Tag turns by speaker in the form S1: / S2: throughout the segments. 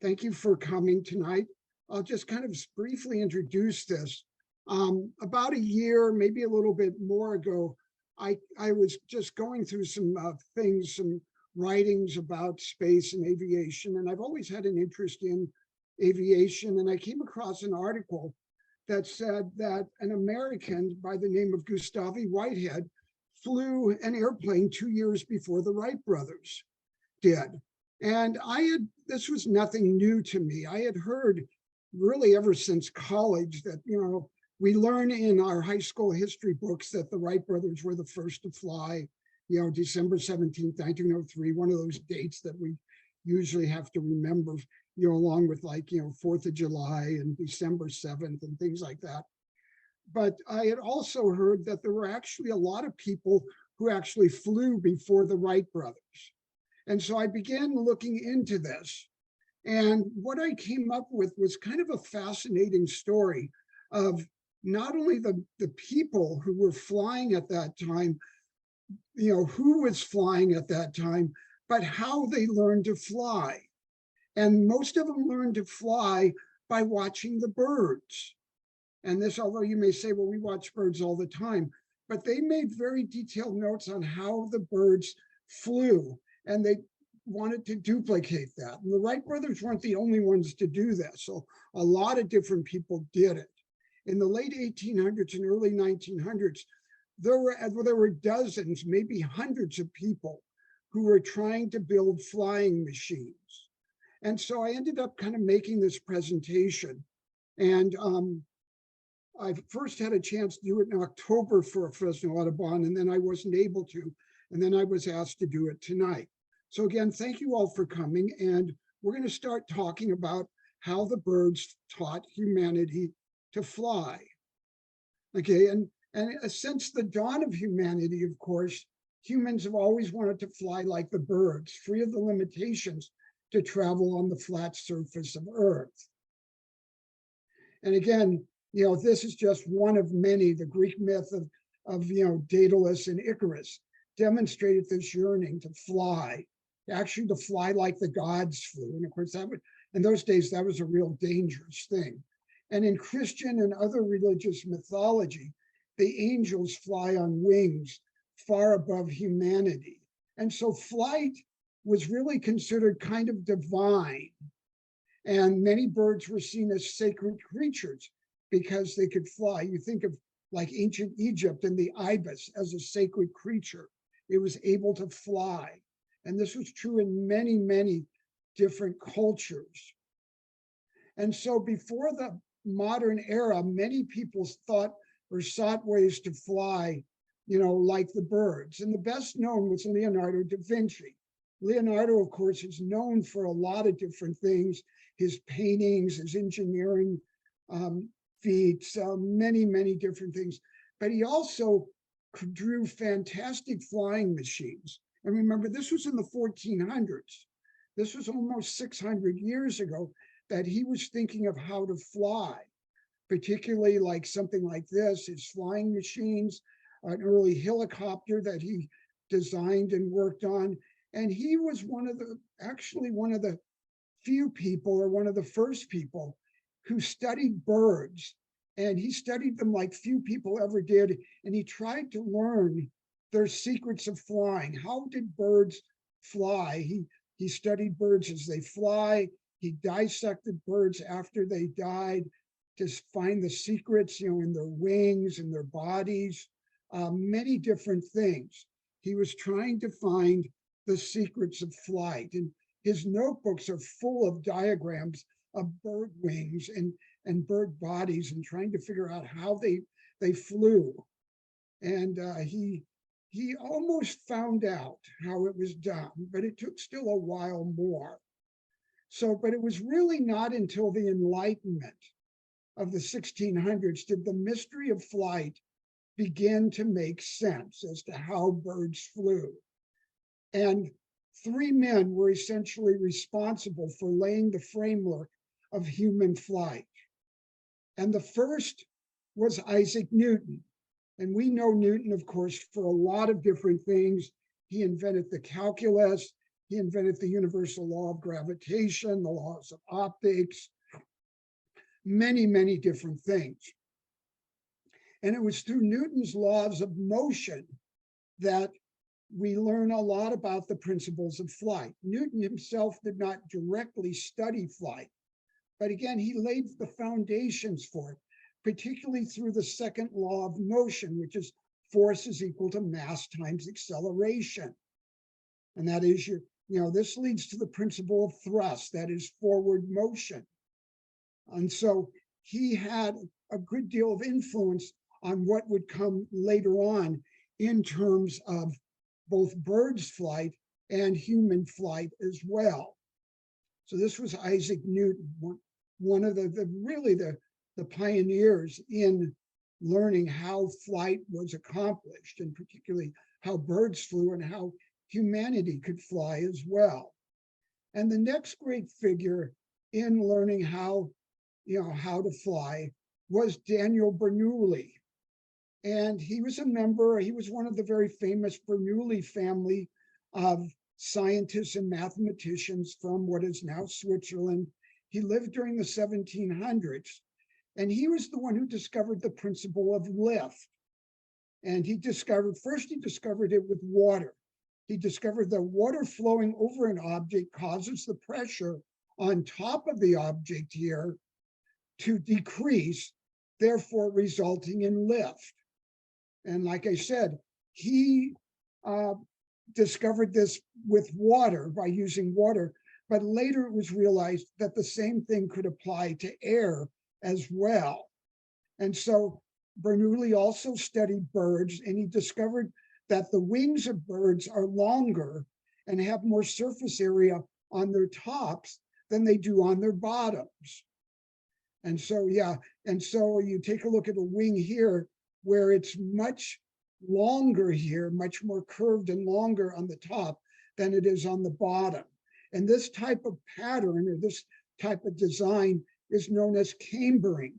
S1: Thank you for coming tonight. I'll just kind of briefly introduce this. About a year, maybe a little bit more ago, I was just going through some things, some writings about space and aviation, and I've always had an interest in aviation. And I came across an article that said that an American by the name of Gustavi Whitehead flew an airplane 2 years before the Wright brothers did. And this was nothing new to me. I had heard really ever since college that, we learn in our high school history books that the Wright brothers were the first to fly, December 17th, 1903, one of those dates that we usually have to remember, along with 4th of July and December 7th and things like that. But I had also heard that there were actually a lot of people who actually flew before the Wright brothers. And so I began looking into this. And what I came up with was kind of a fascinating story of not only the people who were flying at that time, who was flying at that time, but how they learned to fly. And most of them learned to fly by watching the birds. And this, although you may say, well, we watch birds all the time, but they made very detailed notes on how the birds flew, and they wanted to duplicate that. And the Wright brothers weren't the only ones to do that. So a lot of different people did it. In the late 1800s and early 1900s, there were dozens, maybe hundreds of people who were trying to build flying machines. And so I ended up kind of making this presentation. And I first had a chance to do it in October for Fresno Audubon, and then I wasn't able to. And then I was asked to do it tonight. So again, thank you all for coming. And we're going to start talking about how the birds taught humanity to fly. Okay, and since the dawn of humanity, of course, humans have always wanted to fly like the birds, free of the limitations to travel on the flat surface of Earth. And again, this is just one of many. The Greek myth of Daedalus and Icarus demonstrated this yearning to fly, actually to fly like the gods flew. And of course, in those days, that was a real dangerous thing. And in Christian and other religious mythology, the angels fly on wings far above humanity. And so flight was really considered kind of divine. And many birds were seen as sacred creatures because they could fly. You think of like ancient Egypt and the ibis as a sacred creature. It was able to fly. And this was true in many, many different cultures. And so before the modern era, many people thought or sought ways to fly, like the birds. And the best known was Leonardo da Vinci. Leonardo, of course, is known for a lot of different things, his paintings, his engineering feats, many, many different things. But he also drew fantastic flying machines. And remember, this was in the 1400s. This was almost 600 years ago that he was thinking of how to fly, particularly like something like this, his flying machines, an early helicopter that he designed and worked on. And he was one of the few people, or one of the first people, who studied birds. And he studied them like few people ever did. And he tried to learn their secrets of flying. How did birds fly? He studied birds as they fly. He dissected birds after they died to find the secrets, in their wings and their bodies, many different things. He was trying to find the secrets of flight. And his notebooks are full of diagrams of bird wings and bird bodies, and trying to figure out how they flew. And he almost found out how it was done, but it took still a while more. But it was really not until the Enlightenment of the 1600s did the mystery of flight begin to make sense as to how birds flew. And three men were essentially responsible for laying the framework of human flight. And the first was Isaac Newton. And we know Newton, of course, for a lot of different things. He invented the calculus. He invented the universal law of gravitation, the laws of optics, many, many different things. And it was through Newton's laws of motion that we learn a lot about the principles of flight. Newton himself did not directly study flight, but again, he laid the foundations for it, particularly through the second law of motion, which is force is equal to mass times acceleration. And that is this leads to the principle of thrust, that is forward motion. And so he had a good deal of influence on what would come later on in terms of both birds' flight and human flight as well. So this was Isaac Newton, one of the pioneers in learning how flight was accomplished, and particularly how birds flew and how humanity could fly as well. And the next great figure in learning how to fly was Daniel Bernoulli. And he was one of the very famous Bernoulli family of scientists and mathematicians from what is now Switzerland. He lived during the 1700s, and he was the one who discovered the principle of lift. And he discovered it with water. He discovered that water flowing over an object causes the pressure on top of the object here to decrease, therefore resulting in lift. And like I said, he discovered this with water, by using water, but later it was realized that the same thing could apply to air as well. And so Bernoulli also studied birds, and he discovered that the wings of birds are longer and have more surface area on their tops than they do on their bottoms. And so, you take a look at a wing here, where it's much longer here, much more curved and longer on the top than it is on the bottom. And this type of pattern, or this type of design, is known as cambering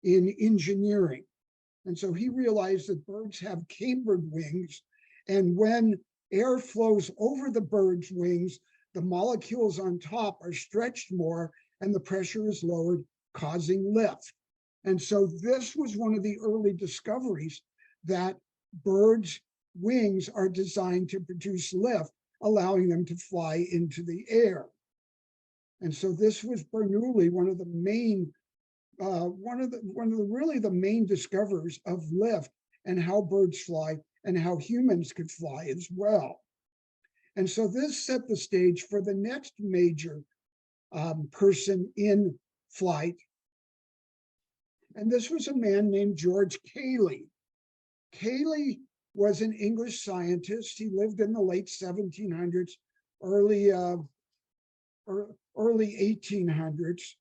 S1: in engineering. And so he realized that birds have cambered wings, and when air flows over the bird's wings, the molecules on top are stretched more and the pressure is lowered, causing lift. And so this was one of the early discoveries, that birds' wings are designed to produce lift, allowing them to fly into the air. And so this was Bernoulli, one of the main discoverers of lift and how birds fly and how humans could fly as well. And so this set the stage for the next major person in flight. And this was a man named George Cayley. Cayley was an English scientist. He lived in the late 1700s, early 1800s.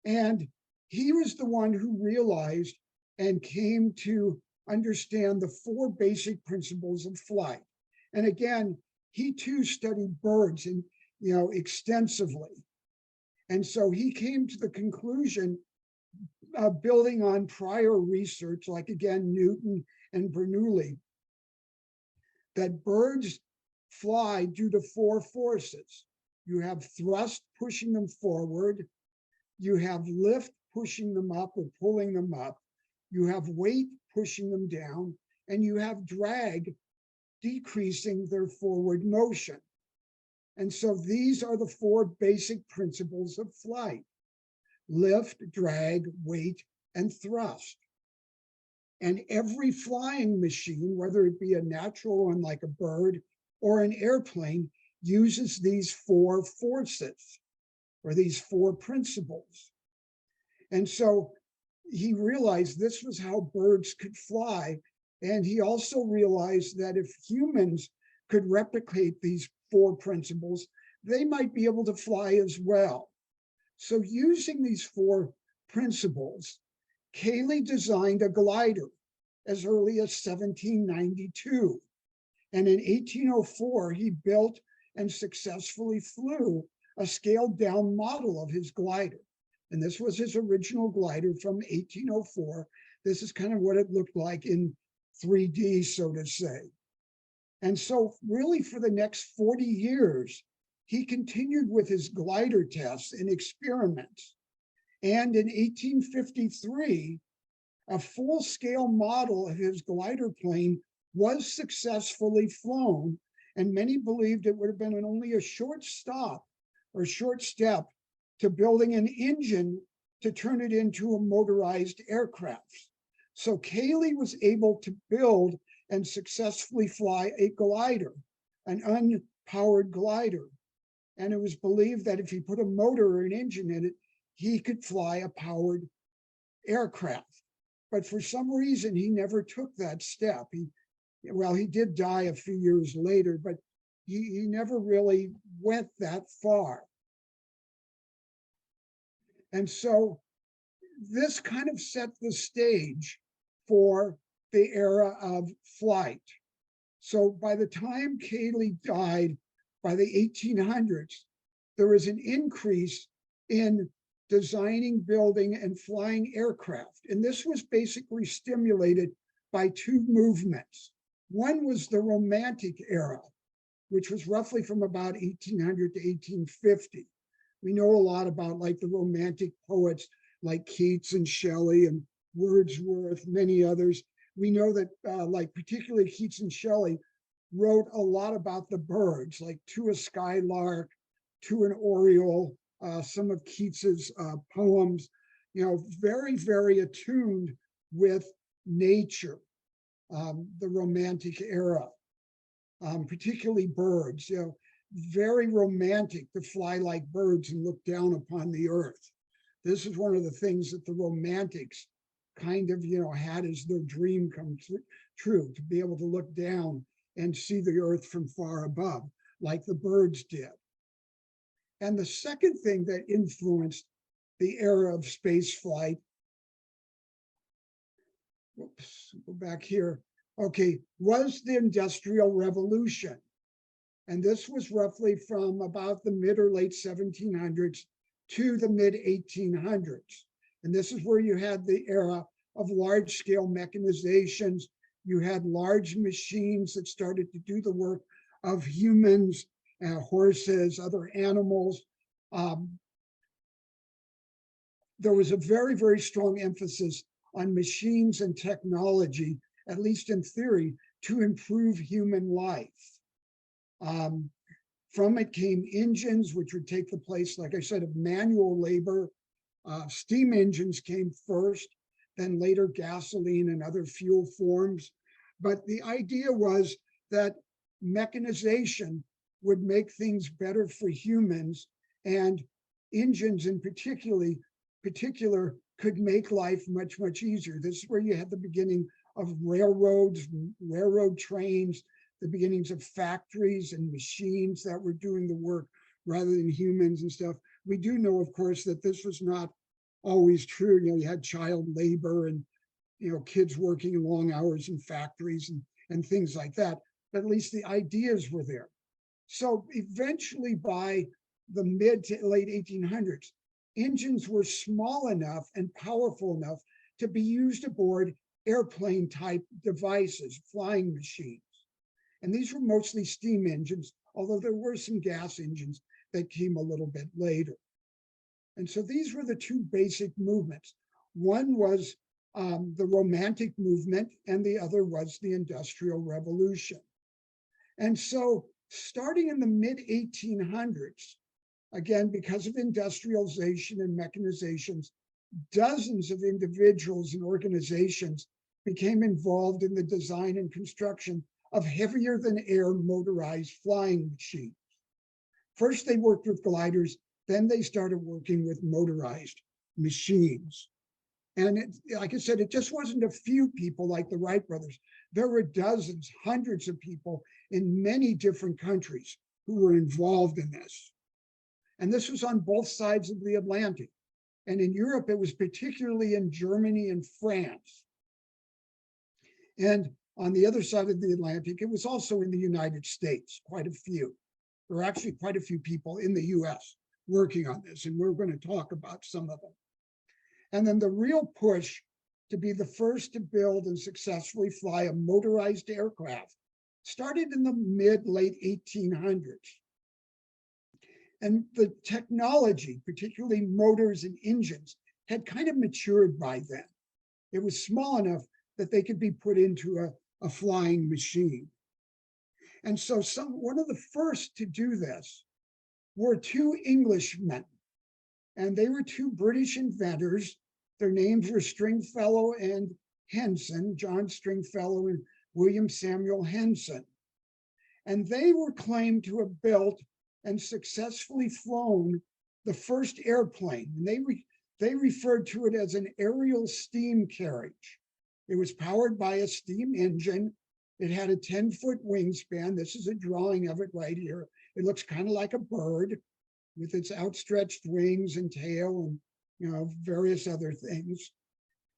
S1: And he was the one who realized and came to understand the four basic principles of flight. And again, he too studied birds extensively. And so he came to the conclusion, building on prior research, like again, Newton and Bernoulli, that birds fly due to four forces. You have thrust pushing them forward, you have lift pushing them up or pulling them up, you have weight pushing them down, and you have drag decreasing their forward motion. And so these are the four basic principles of flight: lift, drag, weight, and thrust. And every flying machine, whether it be a natural one like a bird or an airplane, uses these four forces, or these four principles. And so he realized this was how birds could fly. And he also realized that if humans could replicate these four principles, they might be able to fly as well. So using these four principles, Cayley designed a glider as early as 1792. And in 1804, he built and successfully flew a scaled down model of his glider. And this was his original glider from 1804. This is kind of what it looked like in 3D, so to say. And so really for the next 40 years, he continued with his glider tests and experiments. And in 1853, a full-scale model of his glider plane was successfully flown, and many believed it would have been only a short stop or short step to building an engine to turn it into a motorized aircraft. So Cayley was able to build and successfully fly a glider, an unpowered glider. And it was believed that if he put a motor or an engine in it, he could fly a powered aircraft. But for some reason, he never took that step. He did die a few years later, but he never really went that far. And so this kind of set the stage for the era of flight. So by the time Cayley died, by the 1800s, there was an increase in designing, building, and flying aircraft. And this was basically stimulated by two movements. One was the Romantic era, which was roughly from about 1800 to 1850. We know a lot about like the Romantic poets like Keats and Shelley and Wordsworth, many others. We know that like particularly Keats and Shelley wrote a lot about the birds, like To a Skylark, To an Oriole, some of Keats's poems, very, very attuned with nature, the Romantic era, particularly birds, very romantic to fly like birds and look down upon the earth. This is one of the things that the Romantics kind of, had as their dream come true, to be able to look down and see the earth from far above, like the birds did. And the second thing that influenced the era of space flight, go back here, was the Industrial Revolution. And this was roughly from about the mid or late 1700s to the mid 1800s. And this is where you had the era of large-scale mechanizations. You had large machines that started to do the work of humans, horses, other animals. There was a very, very strong emphasis on machines and technology, at least in theory, to improve human life. From it came engines, which would take the place, like I said, of manual labor. Steam engines came first, then later gasoline and other fuel forms. But the idea was that mechanization would make things better for humans, and engines in particular could make life much, much easier. This is where you had the beginning of railroads, railroad trains, the beginnings of factories and machines that were doing the work rather than humans and stuff. We do know, of course, that this was not always true. You had child labor and, kids working long hours in factories and things like that. But at least the ideas were there. So eventually by the mid to late 1800s, engines were small enough and powerful enough to be used aboard airplane type devices, flying machines. And these were mostly steam engines, although there were some gas engines that came a little bit later. And so these were the two basic movements. One was the Romantic movement, and the other was the Industrial Revolution. And so starting in the mid 1800s, again, because of industrialization and mechanizations, dozens of individuals and organizations became involved in the design and construction of heavier than air motorized flying machines. First, they worked with gliders, then they started working with motorized machines. And like I said, it just wasn't a few people like the Wright brothers. There were dozens, hundreds of people in many different countries who were involved in this. And this was on both sides of the Atlantic. And in Europe, it was particularly in Germany and France. And on the other side of the Atlantic, it was also in the United States, quite a few. There were actually quite a few people in the US working on this, and we're going to talk about some of them. And then the real push to be the first to build and successfully fly a motorized aircraft started in the mid-late 1800s. And the technology, particularly motors and engines, had kind of matured by then. It was small enough that they could be put into a flying machine. And so one of the first to do this were two Englishmen, and they were two British inventors. Their names were Stringfellow and Henson, John Stringfellow and William Samuel Henson. And they were claimed to have built and successfully flown the first airplane. And they referred to it as an aerial steam carriage. It was powered by a steam engine. It had a 10-foot wingspan. This is a drawing of it right here. It looks kind of like a bird with its outstretched wings and tail and various other things.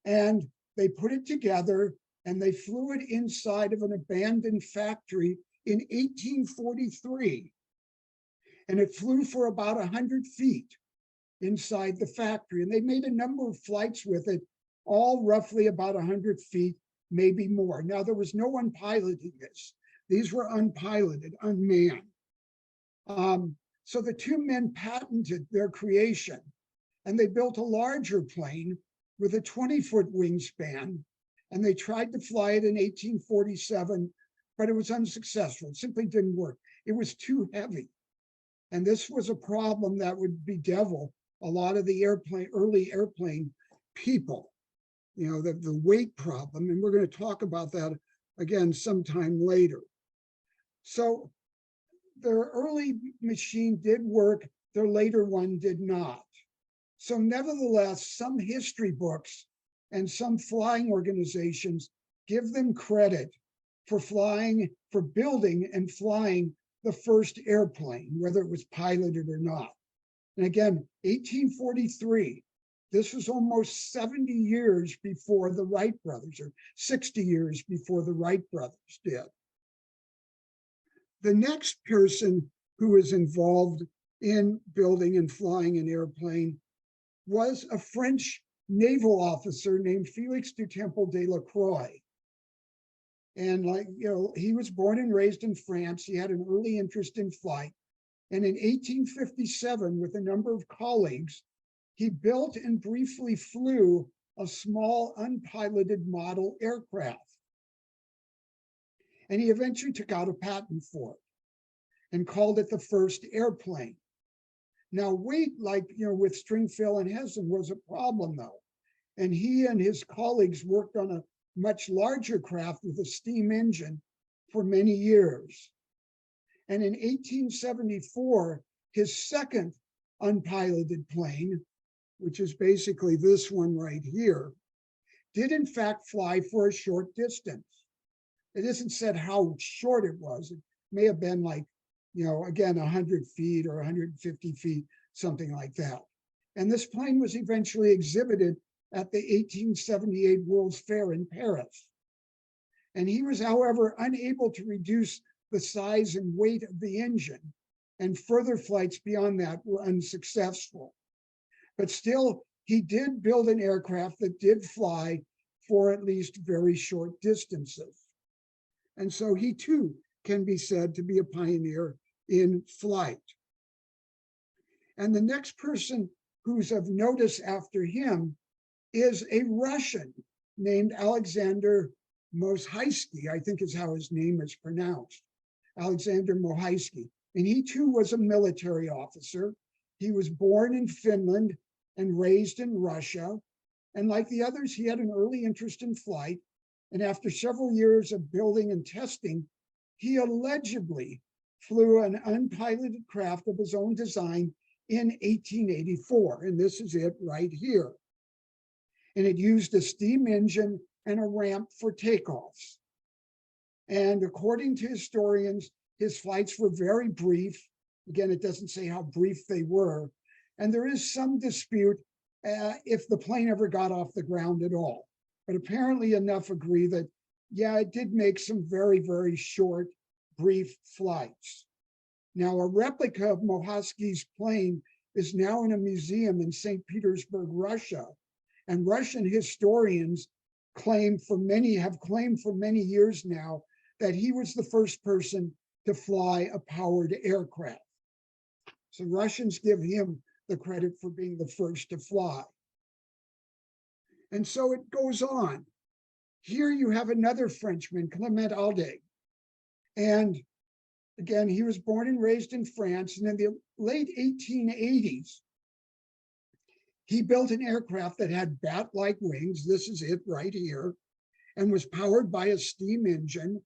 S1: And they put it together and they flew it inside of an abandoned factory in 1843. And it flew for about 100 feet inside the factory. And they made a number of flights with it, all roughly about 100 feet, maybe more. Now, there was no one piloting this. These were unpiloted, unmanned. So the two men patented their creation, and they built a larger plane with a 20-foot wingspan, and they tried to fly it in 1847, but it was unsuccessful. It simply didn't work. It was too heavy. And this was a problem that would bedevil a lot of the early airplane people, the weight problem. And we're going to talk about that again sometime later. So their early machine did work, their later one did not. So nevertheless, some history books and some flying organizations give them credit for building and flying the first airplane, whether it was piloted or not. And again, 1843, this was almost 70 years before the Wright brothers, or 60 years before the Wright brothers did. The next person who was involved in building and flying an airplane was a French naval officer named Felix du Temple de la Croix. And he was born and raised in France. He had an early interest in flight. And in 1857, with a number of colleagues, he built and briefly flew a small unpiloted model aircraft. And he eventually took out a patent for it and called it the first airplane. Now, weight, with Stringfellow and Henson, was a problem, though. And he and his colleagues worked on a much larger craft with a steam engine for many years. And in 1874, his second unpiloted plane, which is basically this one right here, did in fact fly for a short distance. It isn't said how short it was. It may have been again, 100 feet or 150 feet, something like that. And this plane was eventually exhibited at the 1878 World's Fair in Paris. And he was, however, unable to reduce the size and weight of the engine, and further flights beyond that were unsuccessful. But still, he did build an aircraft that did fly for at least very short distances. And so he too can be said to be a pioneer in flight. And the next person who's of notice after him is a Russian named Alexander Mohyski, I think is how his name is pronounced, Alexander Mohyski. And he too was a military officer. He was born in Finland and raised in Russia. And like the others, he had an early interest in flight. And after several years of building and testing, he allegedly flew an unpiloted craft of his own design in 1884. And this is it right here. And it used a steam engine and a ramp for takeoffs. And according to historians, his flights were very brief. Again, it doesn't say how brief they were. And there is some dispute if the plane ever got off the ground at all. But apparently enough agree that, yeah, it did make some very, very short, brief flights. Now, a replica of Mohyski's plane is now in a museum in St. Petersburg, Russia. And Russian historians have claimed for many years now that he was the first person to fly a powered aircraft. So Russians give him the credit for being the first to fly. And so it goes on. Here you have another Frenchman, culminated. And again, he was born and raised in France. And in the late 1880s, he built an aircraft that had bat-like wings. This is it right here, and was powered by a steam engine.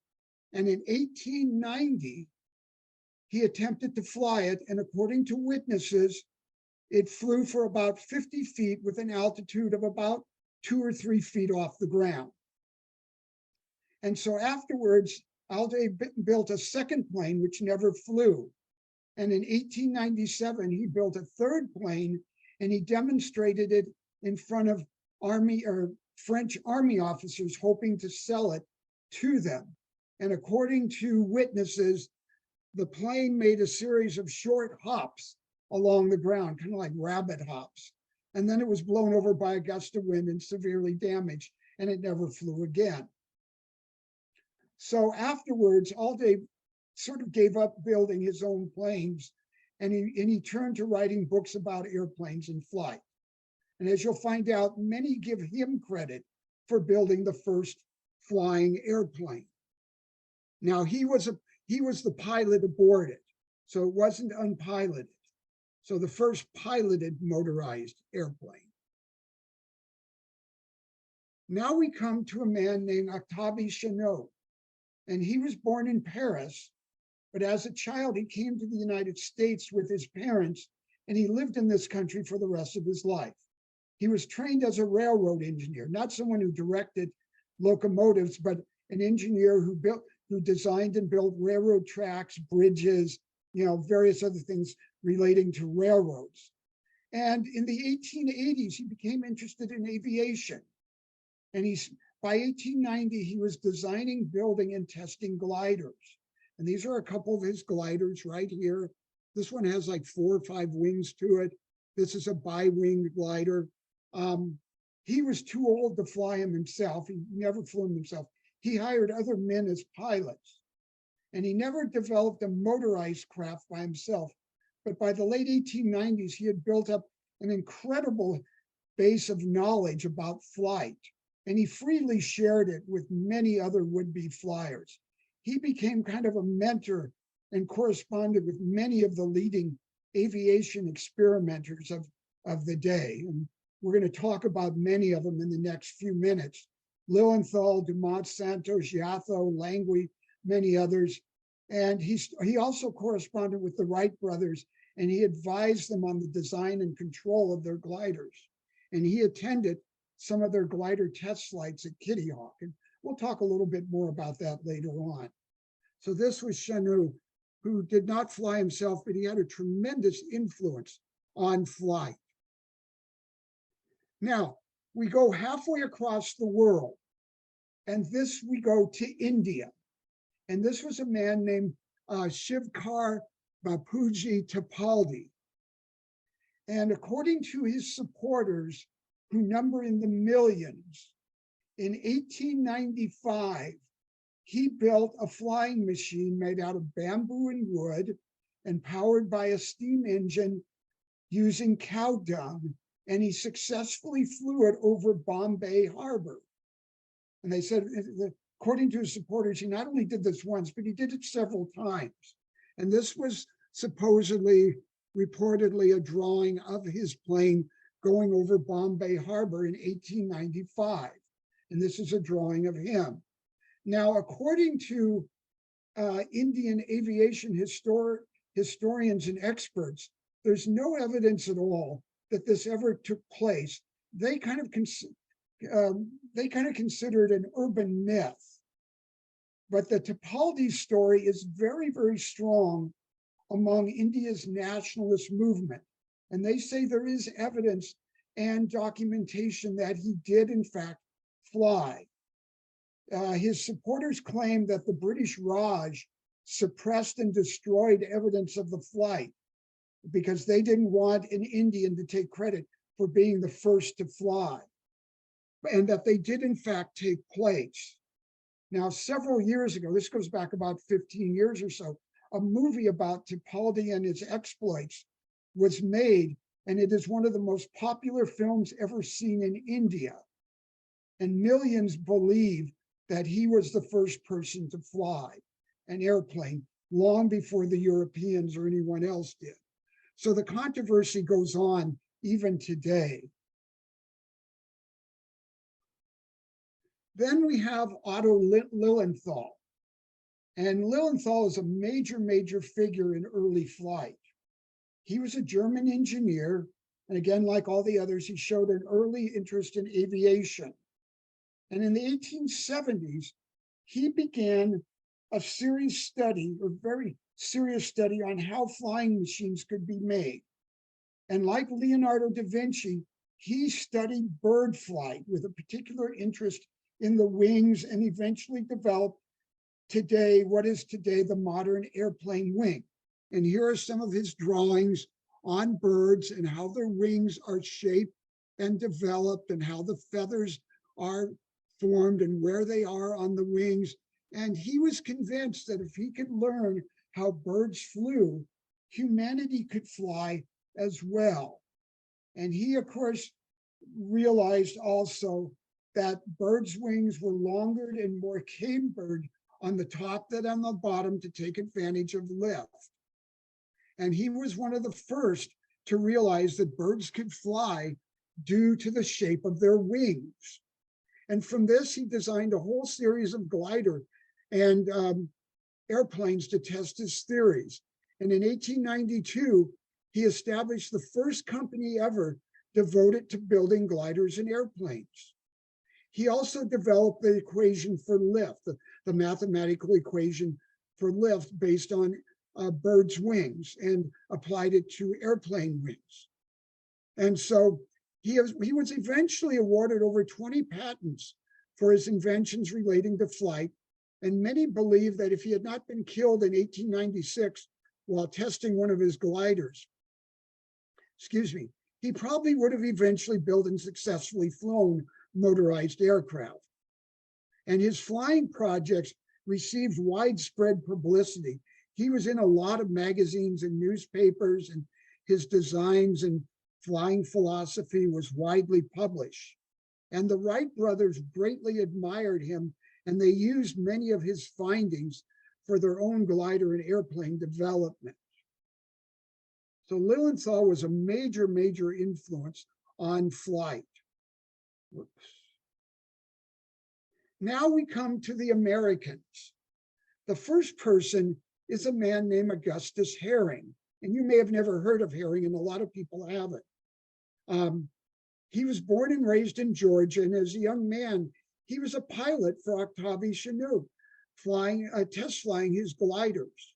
S1: And in 1890, he attempted to fly it. And according to witnesses, it flew for about 50 feet with an altitude of about 2 or 3 feet off the ground. And so afterwards, Alde built a second plane, which never flew. And in 1897, he built a third plane, and he demonstrated it in front of French army officers, hoping to sell it to them. And according to witnesses, the plane made a series of short hops along the ground, kind of like rabbit hops. And then it was blown over by a gust of wind and severely damaged, and it never flew again. So afterwards, Alde sort of gave up building his own planes, and he turned to writing books about airplanes in flight. And as you'll find out, many give him credit for building the first flying airplane. Now, he was the pilot aboard it, so it wasn't unpiloted. So the first piloted motorized airplane. Now we come to a man named Octave Chanot, and he was born in Paris, but as a child, he came to the United States with his parents, and he lived in this country for the rest of his life. He was trained as a railroad engineer, not someone who directed locomotives, but an engineer who designed and built railroad tracks, bridges, various other things relating to railroads. And in the 1880s, he became interested in aviation. And by 1890, he was designing, building, and testing gliders. And these are a couple of his gliders right here. This one has like 4 or 5 wings to it. This is a bi-winged glider. He was too old to fly him himself. He never flew him himself. He hired other men as pilots. And he never developed a motorized craft by himself. But by the late 1890s, he had built up an incredible base of knowledge about flight. And he freely shared it with many other would-be flyers. He became kind of a mentor and corresponded with many of the leading aviation experimenters of the day. And we're going to talk about many of them in the next few minutes. Lilienthal, Dumont, Santos, Giotto, Langley, many others. And he also corresponded with the Wright brothers, and he advised them on the design and control of their gliders. And he attended some of their glider test flights at Kitty Hawk. And we'll talk a little bit more about that later on. So this was Chanot, who did not fly himself, but he had a tremendous influence on flight. Now, we go halfway across the world, and we go to India. And this was a man named Shivkar Bapuji Tapaldi. And according to his supporters, who number in the millions, in 1895, he built a flying machine made out of bamboo and wood and powered by a steam engine using cow dung. And he successfully flew it over Bombay Harbor. And they said, according to his supporters, he not only did this once, but he did it several times. And this was reportedly a drawing of his plane going over Bombay Harbor in 1895. And this is a drawing of him. Now, according to Indian aviation historians and experts, there's no evidence at all that this ever took place. They kind of consider it an urban myth. But the Tapaldi story is very, very strong among India's nationalist movement. And they say there is evidence and documentation that he did, in fact, fly. His supporters claim that the British Raj suppressed and destroyed evidence of the flight because they didn't want an Indian to take credit for being the first to fly, and that they did, in fact, take place. Now, several years ago, this goes back about 15 years or so, a movie about Tapaldi and his exploits was made, and it is one of the most popular films ever seen in India. And millions believe that he was the first person to fly an airplane long before the Europeans or anyone else did. So the controversy goes on even today. Then we have Otto Lilienthal. And Lilienthal is a major figure in early flight. He was a German engineer. And again, like all the others, he showed an early interest in aviation. And in the 1870s, he began a very serious study on how flying machines could be made. And like Leonardo da Vinci, he studied bird flight with a particular interest in the wings and eventually developed what is today the modern airplane wing. And here are some of his drawings on birds and how their wings are shaped and developed and how the feathers are formed and where they are on the wings. And he was convinced that if he could learn how birds flew, humanity could fly as well. And he, of course, realized also that birds' wings were longer and more cambered on the top than on the bottom to take advantage of lift. And he was one of the first to realize that birds could fly due to the shape of their wings. And from this, he designed a whole series of glider and airplanes to test his theories. And in 1892, he established the first company ever devoted to building gliders and airplanes. He also developed the equation for lift, the mathematical equation for lift based on birds' wings, and applied it to airplane wings. And so he was eventually awarded over 20 patents for his inventions relating to flight. And many believe that if he had not been killed in 1896 while testing one of his gliders, he probably would have eventually built and successfully flown motorized aircraft. And his flying projects received widespread publicity. He was in a lot of magazines and newspapers, and his designs and flying philosophy was widely published. And the Wright brothers greatly admired him, and they used many of his findings for their own glider and airplane development. So Lilienthal was a major influence on flight. Whoops. Now we come to the Americans. The first person is a man named Augustus Herring. And you may have never heard of Herring, and a lot of people haven't. He was born and raised in Georgia, and as a young man, he was a pilot for Octavie Chanute, test flying his gliders.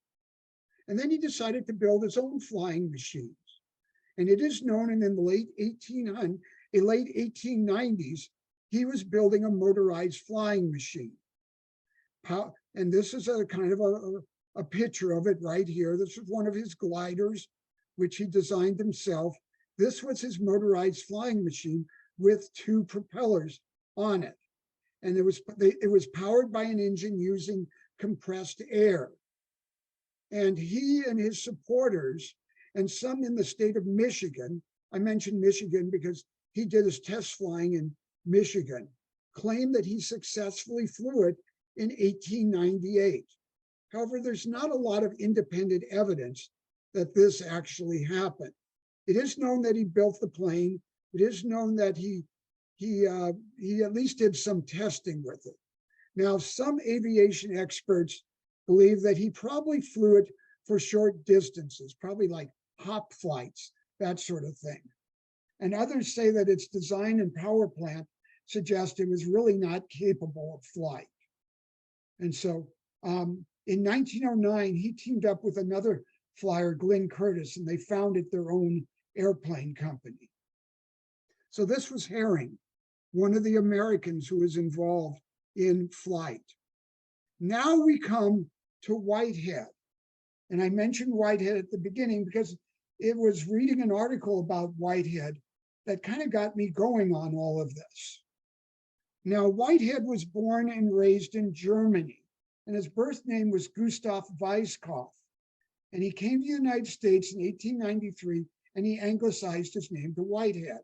S1: And then he decided to build his own flying machines. And it is known, and in the late 1890s, he was building a motorized flying machine. And this is a kind of a picture of it right here. This is one of his gliders, which he designed himself. This was his motorized flying machine with two propellers on it. And it was powered by an engine using compressed air. And he and his supporters, and some in the state of Michigan, I mentioned Michigan because he did his test flying in Michigan, claimed that he successfully flew it in 1898. However, there's not a lot of independent evidence that this actually happened. It is known that he built the plane. It is known that he at least did some testing with it. Now, some aviation experts believe that he probably flew it for short distances, probably like hop flights, that sort of thing. And others say that its design and power plant suggest it was really not capable of flight. And so in 1909, he teamed up with another flyer, Glenn Curtis, and they founded their own airplane company. So this was Herring, one of the Americans who was involved in flight. Now we come to Whitehead. And I mentioned Whitehead at the beginning because it was reading an article about Whitehead that kind of got me going on all of this. Now, Whitehead was born and raised in Germany, and his birth name was Gustav Weisskopf. And he came to the United States in 1893 and he anglicized his name to Whitehead.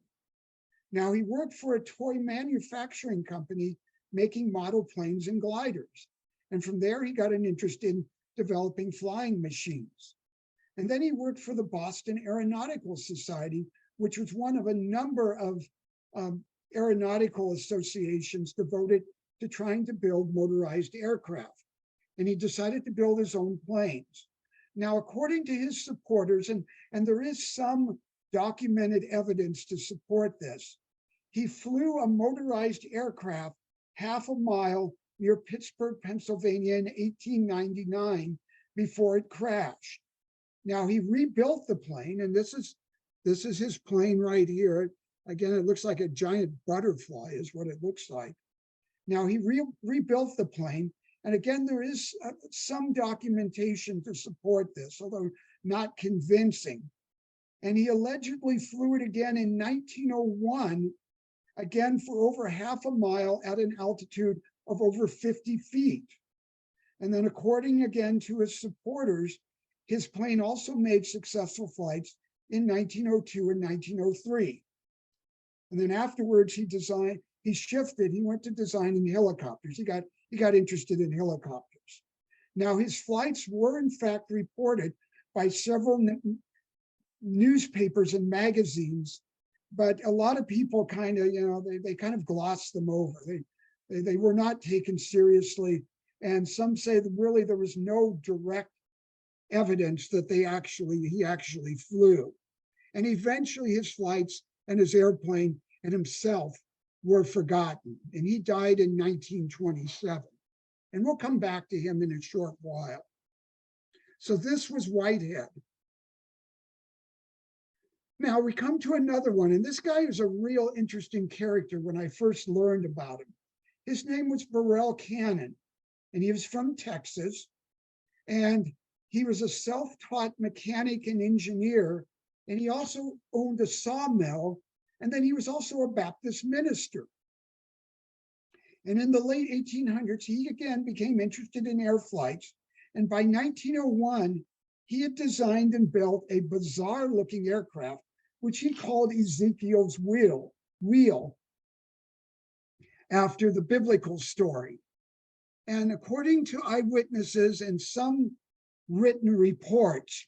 S1: Now, he worked for a toy manufacturing company making model planes and gliders. And from there, he got an interest in developing flying machines. And then he worked for the Boston Aeronautical Society, which was one of a number of aeronautical associations devoted to trying to build motorized aircraft. And he decided to build his own planes. Now, according to his supporters, and there is some documented evidence to support this, he flew a motorized aircraft half a mile near Pittsburgh, Pennsylvania in 1899 before it crashed. Now, he rebuilt the plane, and this is his plane right here. Again, it looks like a giant butterfly is what it looks like. Now, he rebuilt the plane, and again, there is some documentation to support this, although not convincing. And he allegedly flew it again in 1901, again for over half a mile at an altitude of over 50 feet. And then according again to his supporters, his plane also made successful flights in 1902 and 1903. And then afterwards he shifted, he went to designing helicopters. He got interested in helicopters. Now his flights were in fact reported by several newspapers and magazines, but a lot of people kind of, they kind of glossed them over. They were not taken seriously. And some say that really there was no direct evidence that he actually flew. And eventually his flights and his airplane and himself were forgotten. And he died in 1927. And we'll come back to him in a short while. So this was Whitehead. Now we come to another one, and this guy is a real interesting character when I first learned about him. His name was Burrell Cannon, and he was from Texas, and he was a self-taught mechanic and engineer, and he also owned a sawmill, and then he was also a Baptist minister. And in the late 1800s, he again became interested in air flights, and by 1901, he had designed and built a bizarre-looking aircraft, which he called Ezekiel's wheel, after the biblical story. And according to eyewitnesses and some written reports,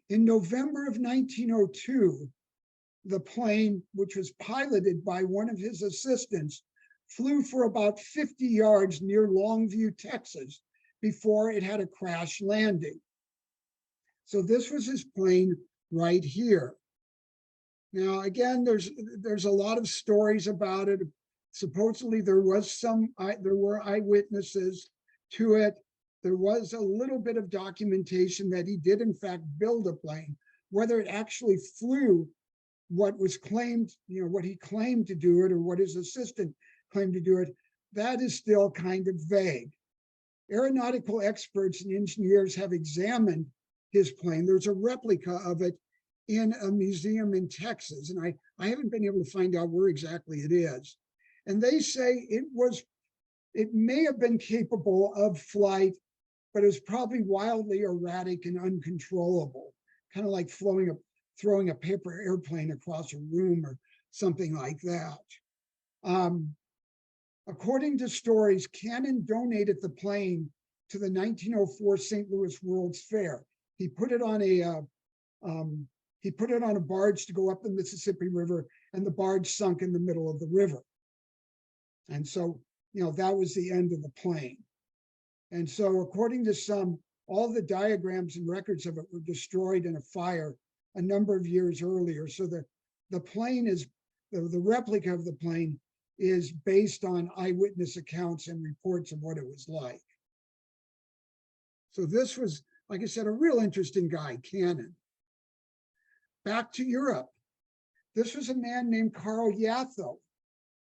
S1: in November of 1902, the plane, which was piloted by one of his assistants, flew for about 50 yards near Longview, Texas, before it had a crash landing. So this was his plane right here. Now, again, there's a lot of stories about it. Supposedly there were eyewitnesses to it. There was a little bit of documentation that he did in fact build a plane. Whether it actually flew what was claimed, what he claimed to do it, or what his assistant claimed to do it, that is still kind of vague. Aeronautical experts and engineers have examined his plane. There's a replica of it in a museum in Texas, and I haven't been able to find out where exactly it is. And they say it may have been capable of flight, but it was probably wildly erratic and uncontrollable, kind of like throwing a paper airplane across a room or something like that. According to stories, Cannon donated the plane to the 1904 St. Louis World's Fair. He put it on a barge to go up the Mississippi River, and the barge sunk in the middle of the river. And so, that was the end of the plane. And so, according to some, all the diagrams and records of it were destroyed in a fire a number of years earlier. So the plane is, the replica of the plane is based on eyewitness accounts and reports of what it was like. So this was, like I said, a real interesting guy, Cannon. Back to Europe. This was a man named Karl Yatho.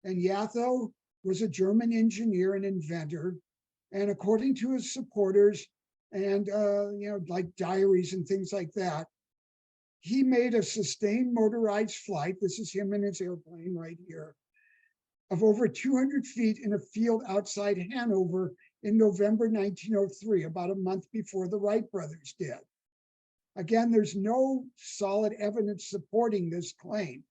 S1: And Yatho was a German engineer and inventor. And according to his supporters and, like diaries and things like that, he made a sustained motorized flight. This is him in his airplane right here, of over 200 feet in a field outside Hanover in November 1903, about a month before the Wright brothers did. Again, there's no solid evidence supporting this claim.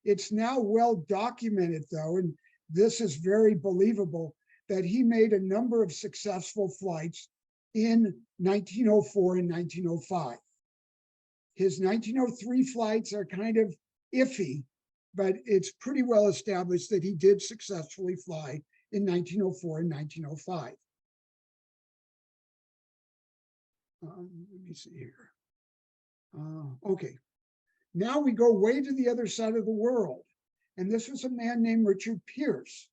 S1: It's now well documented, though, and this is very believable, that he made a number of successful flights in 1904 and 1905. His 1903 flights are kind of iffy, but it's pretty well established that he did successfully fly in 1904 and 1905. Let me see here. Okay, now we go way to the other side of the world. And this was a man named Richard Pierce.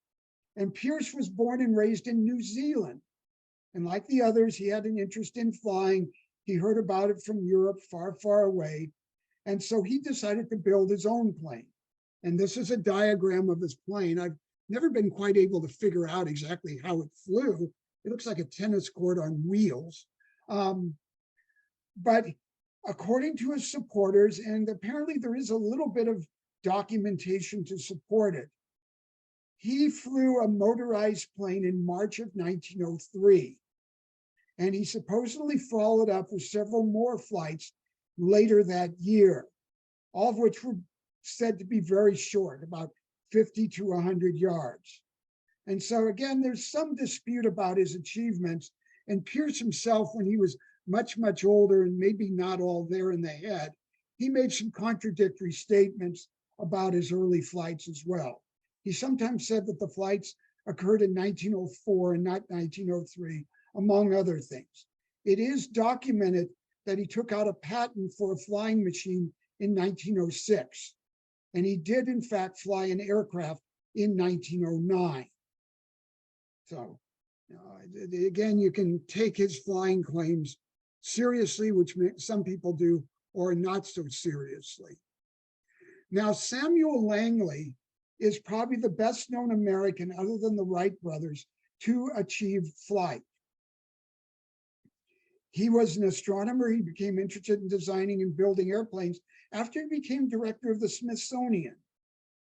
S1: And Pierce was born and raised in New Zealand. And like the others, he had an interest in flying. He heard about it from Europe, far, far away. And so he decided to build his own plane. And this is a diagram of his plane. I've never been quite able to figure out exactly how it flew. It looks like a tennis court on wheels. But according to his supporters, and apparently there is a little bit of documentation to support it, he flew a motorized plane in March of 1903. And he supposedly followed up with several more flights later that year, all of which were said to be very short, about 50 to 100 yards. And so again, there's some dispute about his achievements. And Pierce himself, when he was much, much older and maybe not all there in the head, he made some contradictory statements about his early flights as well. He sometimes said that the flights occurred in 1904 and not 1903, among other things. It is documented that he took out a patent for a flying machine in 1906. And he did, in fact, fly an aircraft in 1909. So, again, you can take his flying claims seriously, which some people do, or not so seriously. Now, Samuel Langley is probably the best known American, other than the Wright brothers, to achieve flight. He was an astronomer. He became interested in designing and building airplanes after he became director of the Smithsonian.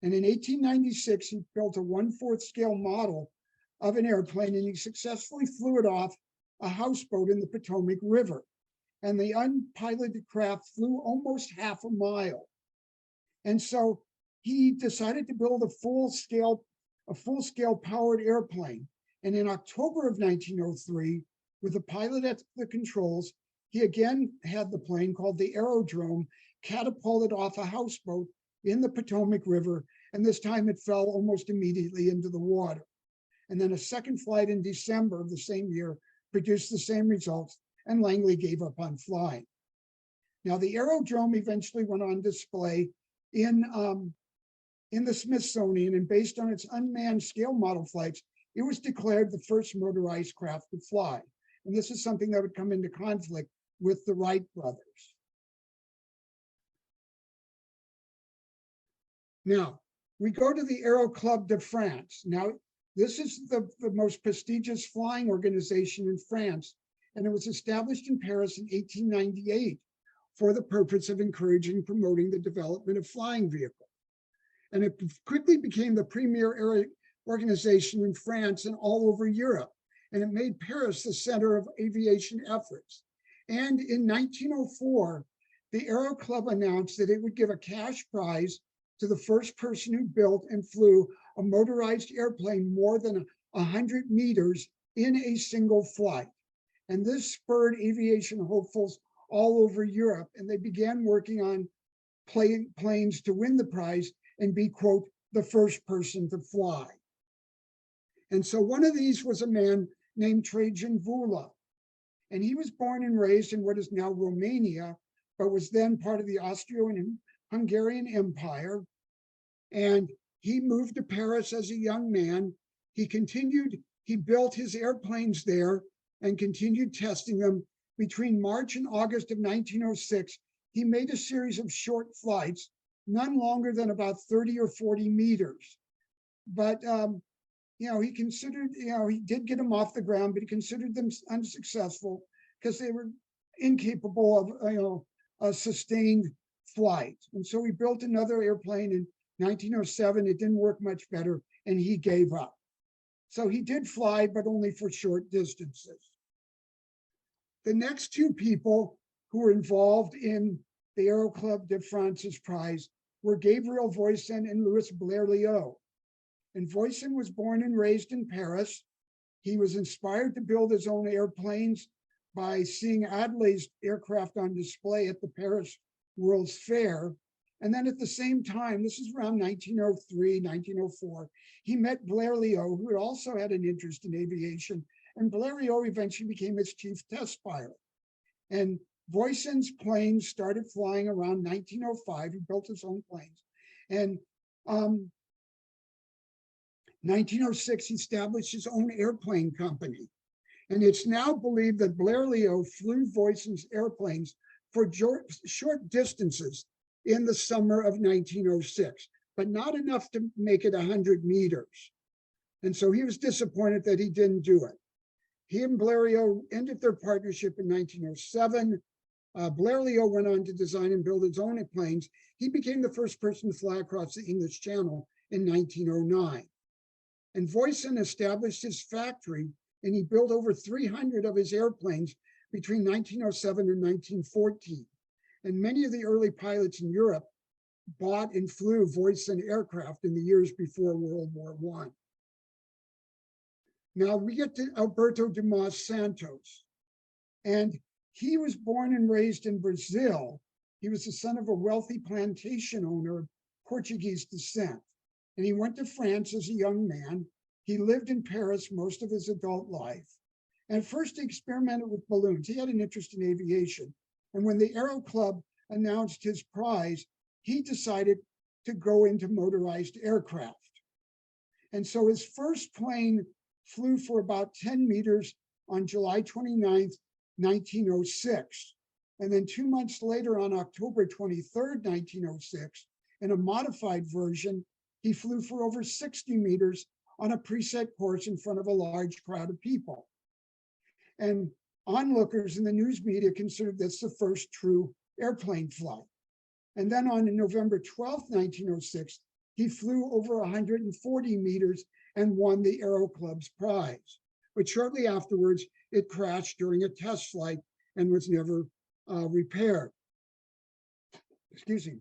S1: And in 1896, he built a 1/4 scale model of an airplane, and he successfully flew it off a houseboat in the Potomac River. And the unpiloted craft flew almost half a mile. And so he decided to build a full-scale powered airplane. And in October of 1903, with a pilot at the controls, he again had the plane, called the aerodrome, catapulted off a houseboat in the Potomac River. And this time it fell almost immediately into the water. And then a second flight in December of the same year produced the same results, and Langley gave up on flying. Now, the aerodrome eventually went on display in the Smithsonian, and based on its unmanned scale model flights, it was declared the first motorized craft to fly. And this is something that would come into conflict with the Wright brothers. Now, we go to the Aero Club de France. Now, this is the most prestigious flying organization in France, and it was established in Paris in 1898 for the purpose of encouraging and promoting the development of flying vehicles. And it quickly became the premier organization in France and all over Europe. And it made Paris the center of aviation efforts. And in 1904, the Aero Club announced that it would give a cash prize to the first person who built and flew a motorized airplane more than 100 meters in a single flight. And this spurred aviation hopefuls all over Europe, and they began working on planes to win the prize and be, quote, the first person to fly. And so one of these was a man named Trajan Vula. And he was born and raised in what is now Romania, but was then part of the Austro-Hungarian Empire. And he moved to Paris as a young man. He built his airplanes there and continued testing them. Between March and August of 1906, he made a series of short flights, none longer than about 30 or 40 meters. But he considered, he did get them off the ground, but he considered them unsuccessful because they were incapable of, a sustained flight. And so he built another airplane in 1907. It didn't work much better, and he gave up. So he did fly, but only for short distances. The next two people who were involved in the Aero Club de France's prize were Gabriel Voisin and Louis Blériot. And Voisin was born and raised in Paris. He was inspired to build his own airplanes by seeing Adelai's aircraft on display at the Paris World's Fair. And then at the same time, this is around 1903, 1904, he met Blériot, who also had an interest in aviation, and Blériot eventually became his chief test pilot. And Voisin's planes started flying around 1905. He built his own planes. And 1906, he established his own airplane company. And it's now believed that Blériot flew Voisin's airplanes for short distances in the summer of 1906, but not enough to make it 100 meters. And so he was disappointed that he didn't do it. He and Blériot ended their partnership in 1907. Blériot went on to design and build his own planes. He became the first person to fly across the English Channel in 1909. And Voisin established his factory, and he built over 300 of his airplanes between 1907 and 1914. And many of the early pilots in Europe bought and flew Voisin aircraft in the years before World War I. Now we get to Alberto de Mas Santos. And he was born and raised in Brazil. He was the son of a wealthy plantation owner of Portuguese descent. And he went to France as a young man. He lived in Paris most of his adult life. And first he experimented with balloons. He had an interest in aviation. And when the Aero Club announced his prize, he decided to go into motorized aircraft. And so his first plane flew for about 10 meters on July 29th, 1906. And then 2 months later, on October 23rd, 1906, in a modified version, he flew for over 60 meters on a preset course in front of a large crowd of people. And onlookers in the news media considered this the first true airplane flight. And then on November 12th, 1906, he flew over 140 meters and won the Aero Club's prize. But shortly afterwards, it crashed during a test flight and was never repaired. Excuse me.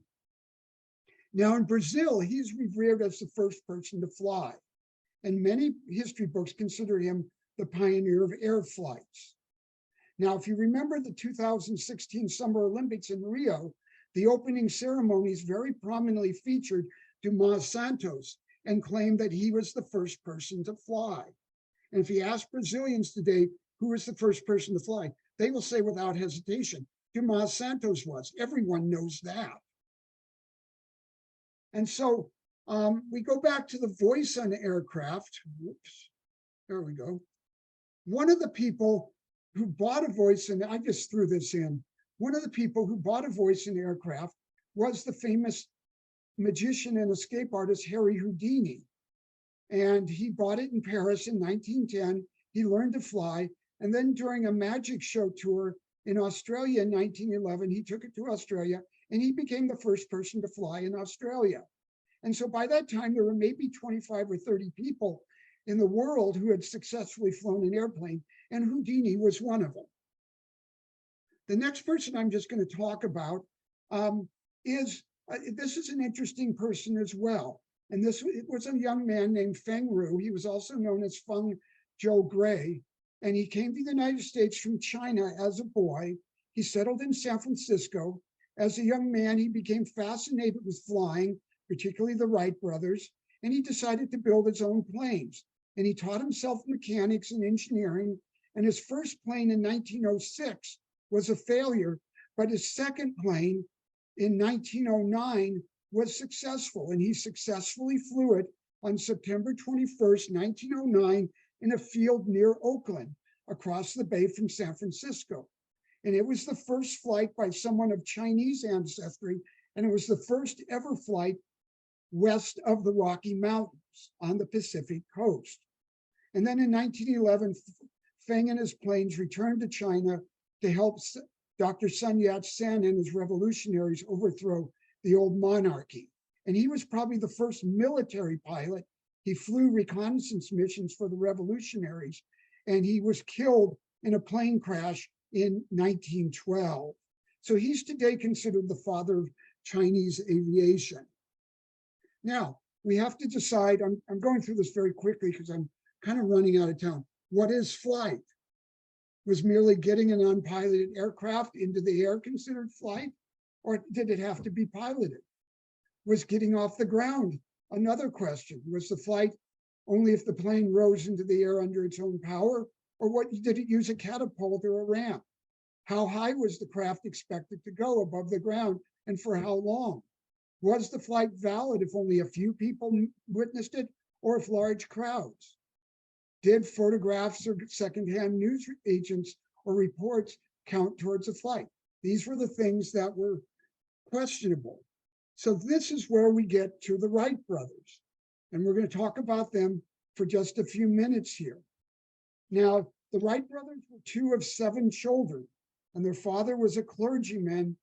S1: Now in Brazil, he's revered as the first person to fly. And many history books consider him the pioneer of air flights. Now, if you remember the 2016 Summer Olympics in Rio, the opening ceremonies very prominently featured Dumas Santos and claimed that he was the first person to fly. And if you ask Brazilians today who was the first person to fly, they will say without hesitation, Dumas Santos was. Everyone knows that. And so we go back to the Voisin aircraft. Whoops, there we go. One of the people who bought a Voisin, I just threw this in, one of the people who bought a Voisin aircraft was the famous magician and escape artist Harry Houdini. And he bought it in Paris in 1910. He learned to fly. And then during a magic show tour in Australia in 1911, he took it to Australia and he became the first person to fly in Australia. And so by that time, there were maybe 25 or 30 people in the world who had successfully flown an airplane, and Houdini was one of them. The next person I'm just going to talk about is an interesting person as well. And this was a young man named Feng Ru. He was also known as Feng Zhou Gray. And he came to the United States from China as a boy. He settled in San Francisco. As a young man, he became fascinated with flying, particularly the Wright brothers, and he decided to build his own planes. And he taught himself mechanics and engineering. And his first plane in 1906 was a failure, but his second plane in 1909 was successful. And he successfully flew it on September 21st, 1909, in a field near Oakland, across the bay from San Francisco. And it was the first flight by someone of Chinese ancestry, and it was the first ever flight west of the Rocky Mountains on the Pacific coast. And then in 1911, Feng and his planes returned to China to help Dr. Sun Yat-sen and his revolutionaries overthrow the old monarchy. And he was probably the first military pilot. He flew reconnaissance missions for the revolutionaries, and he was killed in a plane crash in 1912. So he's today considered the father of Chinese aviation. Now, we have to decide, I'm going through this very quickly because I'm kind of running out of time. What is flight? Was merely getting an unpiloted aircraft into the air considered flight? Or did it have to be piloted? Was getting off the ground another question? Was the flight only if the plane rose into the air under its own power? Or what did it use a catapult or a ramp? How high was the craft expected to go above the ground and for how long? Was the flight valid if only a few people witnessed it or if large crowds? Did photographs or secondhand news agents or reports count towards a flight? These were the things that were questionable. So this is where we get to the Wright brothers. And we're going to talk about them for just a few minutes here. Now, the Wright brothers were 2 of 7 children, and their father was a clergyman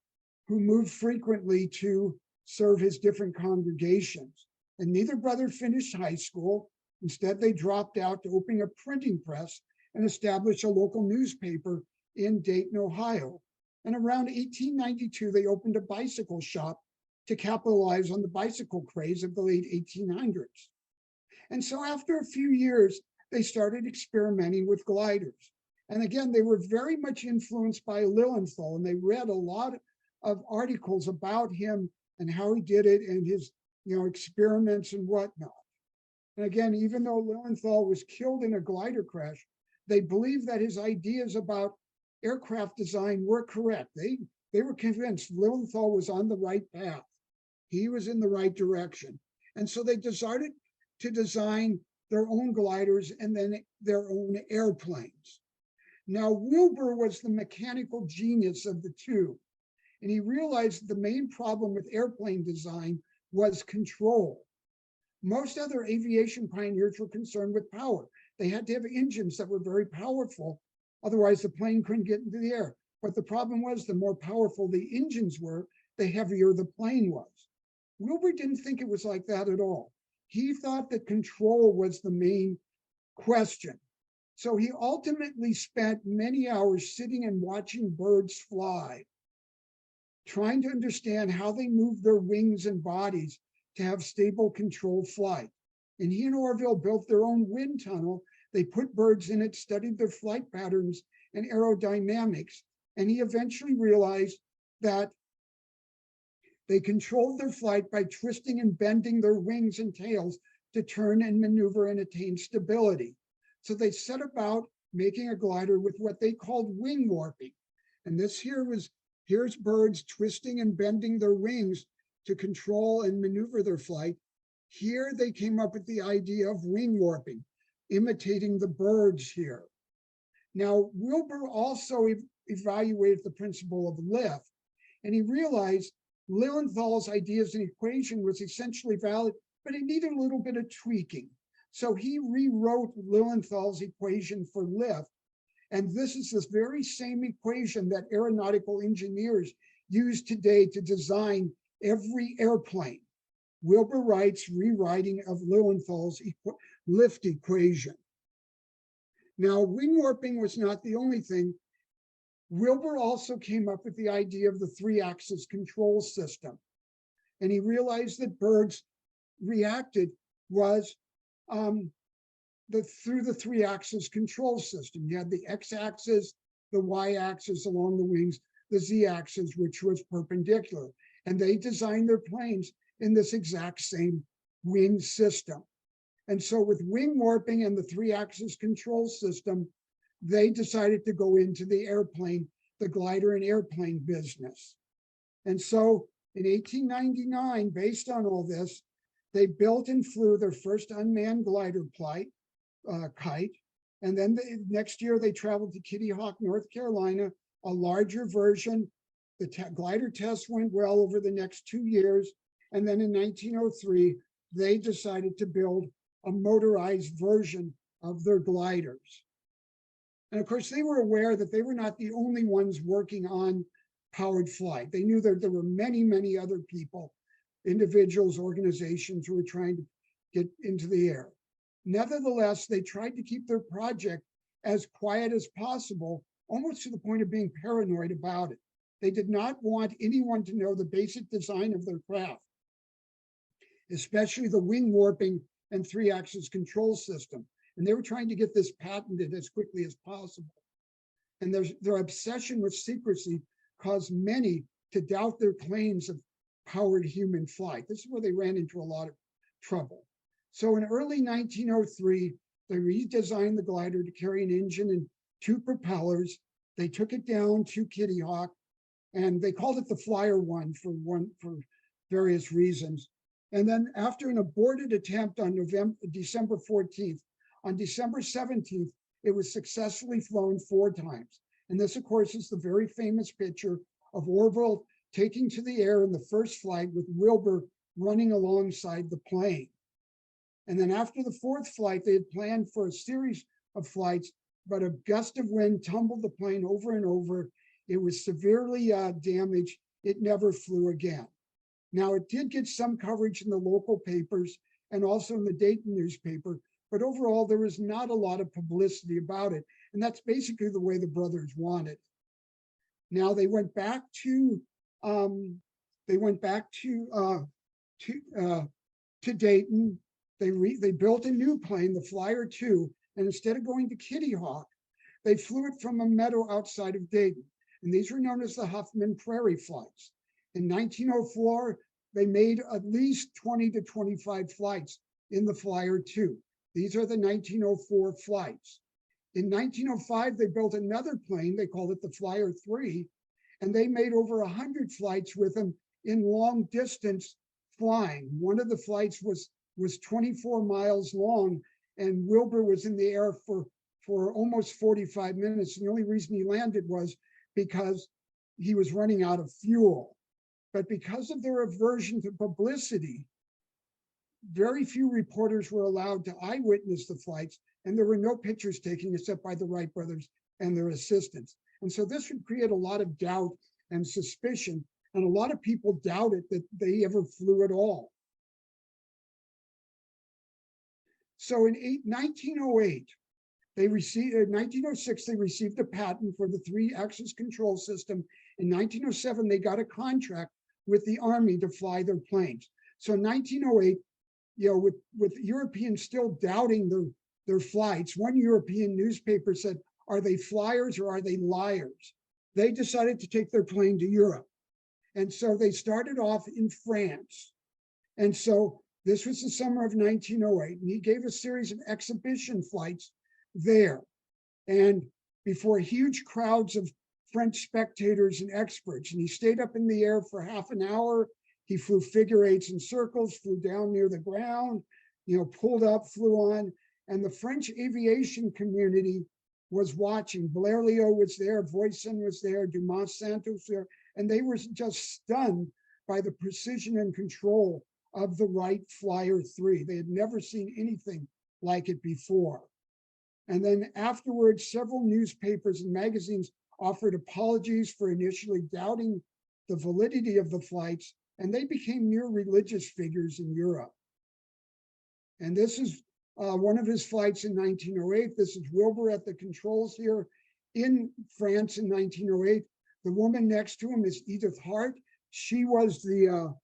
S1: who moved frequently to serve his different congregations. And neither brother finished high school. Instead, they dropped out to open a printing press and establish a local newspaper in Dayton, Ohio. And around 1892, they opened a bicycle shop to capitalize on the bicycle craze of the late 1800s. And so after a few years, they started experimenting with gliders. And again, they were very much influenced by Lilienthal, and they read a lot of articles about him and how he did it and his experiments and whatnot. And again, even though Lilienthal was killed in a glider crash, they believed that his ideas about aircraft design were correct. They were convinced Lilienthal was on the right path. He was in the right direction. And so they decided to design their own gliders and then their own airplanes. Now, Wilbur was the mechanical genius of the two, and he realized the main problem with airplane design was control. Most other aviation pioneers were concerned with power. They had to have engines that were very powerful, otherwise the plane couldn't get into the air. But the problem was the more powerful the engines were, the heavier the plane was. Wilbur didn't think it was like that at all. He thought that control was the main question. So he ultimately spent many hours sitting and watching birds fly, trying to understand how they move their wings and bodies to have stable, controlled flight. And he and Orville built their own wind tunnel. They put birds in it, studied their flight patterns and aerodynamics, and he eventually realized that they controlled their flight by twisting and bending their wings and tails to turn and maneuver and attain stability. So they set about making a glider with what they called wing warping. And this here's birds twisting and bending their wings to control and maneuver their flight. Here they came up with the idea of wing warping, imitating the birds here. Now, Wilbur also evaluated the principle of lift, and he realized Lilienthal's ideas and equation was essentially valid, but it needed a little bit of tweaking. So he rewrote Lilienthal's equation for lift. And this is this very same equation that aeronautical engineers use today to design every airplane. Wilbur Wright's rewriting of Lilienthal's lift equation. Now, wing warping was not the only thing. Wilbur also came up with the idea of the 3-axis control system. And he realized that birds reacted was through the 3-axis control system. You had the x-axis, the y-axis along the wings, the z-axis, which was perpendicular. And they designed their planes in this exact same wing system. And so with wing warping and the 3-axis control system, they decided to go into the airplane, the glider and airplane business. And so in 1899, based on all this, they built and flew their first unmanned glider kite. And then next year they traveled to Kitty Hawk, North Carolina, a larger version. The glider test went well over the next 2 years. And then in 1903, they decided to build a motorized version of their gliders. And of course, they were aware that they were not the only ones working on powered flight. They knew that there were many, many other people, individuals, organizations who were trying to get into the air. Nevertheless, they tried to keep their project as quiet as possible, almost to the point of being paranoid about it. They did not want anyone to know the basic design of their craft, especially the wing warping and three-axis control system. And they were trying to get this patented as quickly as possible. And their obsession with secrecy caused many to doubt their claims of powered human flight. This is where they ran into a lot of trouble. So in early 1903, they redesigned the glider to carry an engine and two propellers. They took it down to Kitty Hawk, and they called it the Flyer One for various reasons. And then after an aborted attempt on December 14th, on December 17th, it was successfully flown 4 times. And this, of course, is the very famous picture of Orville taking to the air in the first flight with Wilbur running alongside the plane. And then after the 4th flight, they had planned for a series of flights, but a gust of wind tumbled the plane over and over. It was severely damaged. It never flew again. Now, it did get some coverage in the local papers and also in the Dayton newspaper, but overall, there was not a lot of publicity about it. And that's basically the way the brothers wanted. Now, they went back to Dayton. They built a new plane, the Flyer 2, and instead of going to Kitty Hawk, they flew it from a meadow outside of Dayton. And these were known as the Huffman Prairie flights. In 1904, they made at least 20 to 25 flights in the Flyer 2. These are the 1904 flights. In 1905, they built another plane. They called it the Flyer 3, and they made over 100 flights with them in long distance flying. One of the flights was 24 miles long, and Wilbur was in the air for almost 45 minutes. And the only reason he landed was because he was running out of fuel. But because of their aversion to publicity, very few reporters were allowed to eyewitness the flights, and there were no pictures taken except by the Wright brothers and their assistants. And so this would create a lot of doubt and suspicion, and a lot of people doubted that they ever flew at all. So in 1908, in 1906, they received a patent for the three-axis control system. In 1907, they got a contract with the Army to fly their planes. So in 1908, with Europeans still doubting their flights, one European newspaper said, "Are they flyers or are they liars?" They decided to take their plane to Europe. And so they started off in France. And so this was the summer of 1908, and he gave a series of exhibition flights there. And before huge crowds of French spectators and experts, and he stayed up in the air for half an hour. He flew figure eights and circles, flew down near the ground, pulled up, flew on. And the French aviation community was watching. Blériot was there, Voisin was there, Dumas Santos was there, and they were just stunned by the precision and control of the Wright Flyer 3. They had never seen anything like it before. And then afterwards, several newspapers and magazines offered apologies for initially doubting the validity of the flights, and they became near religious figures in Europe. And this is one of his flights in 1908. This is Wilbur at the controls here in France in 1908. The woman next to him is Edith Hart. She was the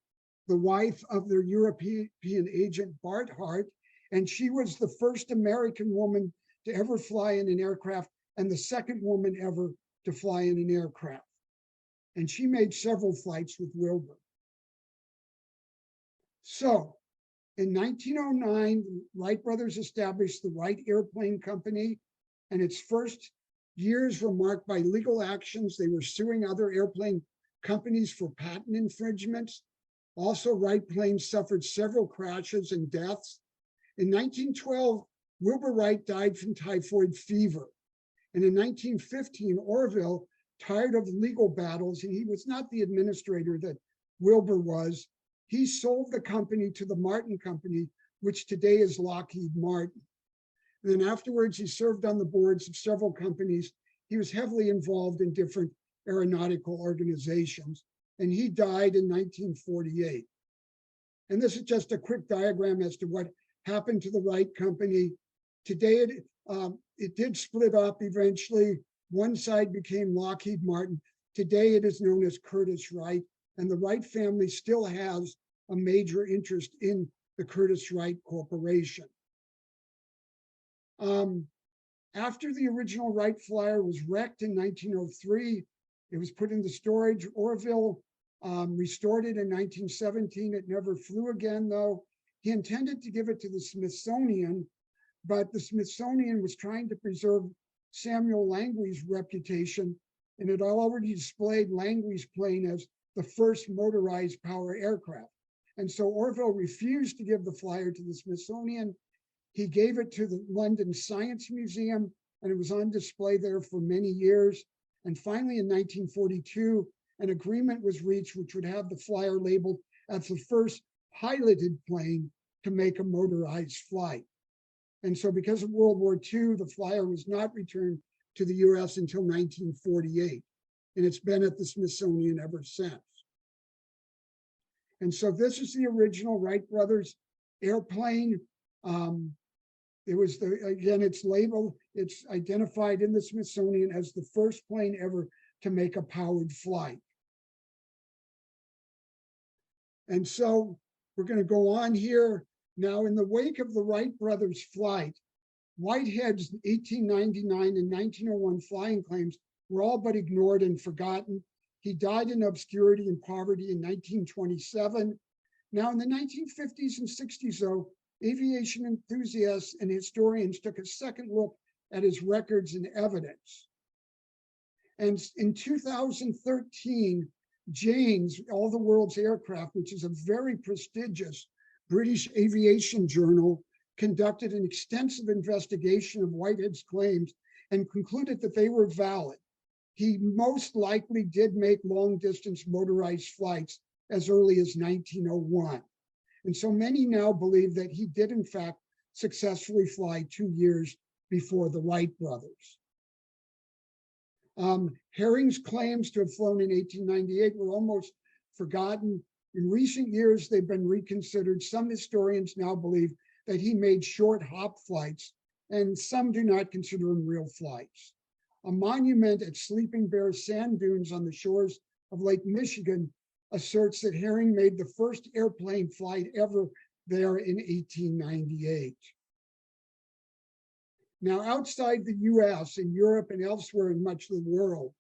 S1: wife of their European agent, Bart Hart, and she was the first American woman to ever fly in an aircraft and the second woman ever to fly in an aircraft. And she made several flights with Wilbur. So in 1909, Wright brothers established the Wright Airplane Company, and its first years were marked by legal actions. They were suing other airplane companies for patent infringements. Also, Wright planes suffered several crashes and deaths. In 1912, Wilbur Wright died from typhoid fever. And in 1915, Orville, tired of legal battles, and he was not the administrator that Wilbur was, he sold the company to the Martin Company, which today is Lockheed Martin. And then afterwards, he served on the boards of several companies. He was heavily involved in different aeronautical organizations, and he died in 1948. And this is just a quick diagram as to what happened to the Wright Company. Today, it did split up eventually. One side became Lockheed Martin. Today it is known as Curtiss Wright, and the Wright family still has a major interest in the Curtiss Wright Corporation. After the original Wright Flyer was wrecked in 1903, it was put into storage. Orville restored it in 1917. It never flew again, though. He intended to give it to the Smithsonian, but the Smithsonian was trying to preserve Samuel Langley's reputation, and it already displayed Langley's plane as the first motorized power aircraft. And so Orville refused to give the Flyer to the Smithsonian. He gave it to the London Science Museum, and it was on display there for many years. And finally, in 1942, an agreement was reached which would have the Flyer labeled as the first piloted plane to make a motorized flight. And so because of World War II, the Flyer was not returned to the US until 1948. And it's been at the Smithsonian ever since. And so this is the original Wright Brothers airplane. It was again, it's labeled, it's identified in the Smithsonian as the first plane ever to make a powered flight. And so we're going to go on here. Now, in the wake of the Wright brothers' flight, Whitehead's 1899 and 1901 flying claims were all but ignored and forgotten. He died in obscurity and poverty in 1927. Now, in the 1950s and 60s, though, aviation enthusiasts and historians took a second look at his records and evidence. And in 2013, Jane's All the World's Aircraft, which is a very prestigious British aviation journal, conducted an extensive investigation of Whitehead's claims and concluded that they were valid. He most likely did make long-distance motorized flights as early as 1901. And so many now believe that he did, in fact, successfully fly 2 years before the Wright brothers. Herring's claims to have flown in 1898 were almost forgotten. In recent years, they've been reconsidered. Some historians now believe that he made short hop flights, and some do not consider them real flights. A monument at Sleeping Bear Sand Dunes on the shores of Lake Michigan asserts that Herring made the first airplane flight ever there in 1898. Now, outside the US, in Europe and elsewhere in much of the world,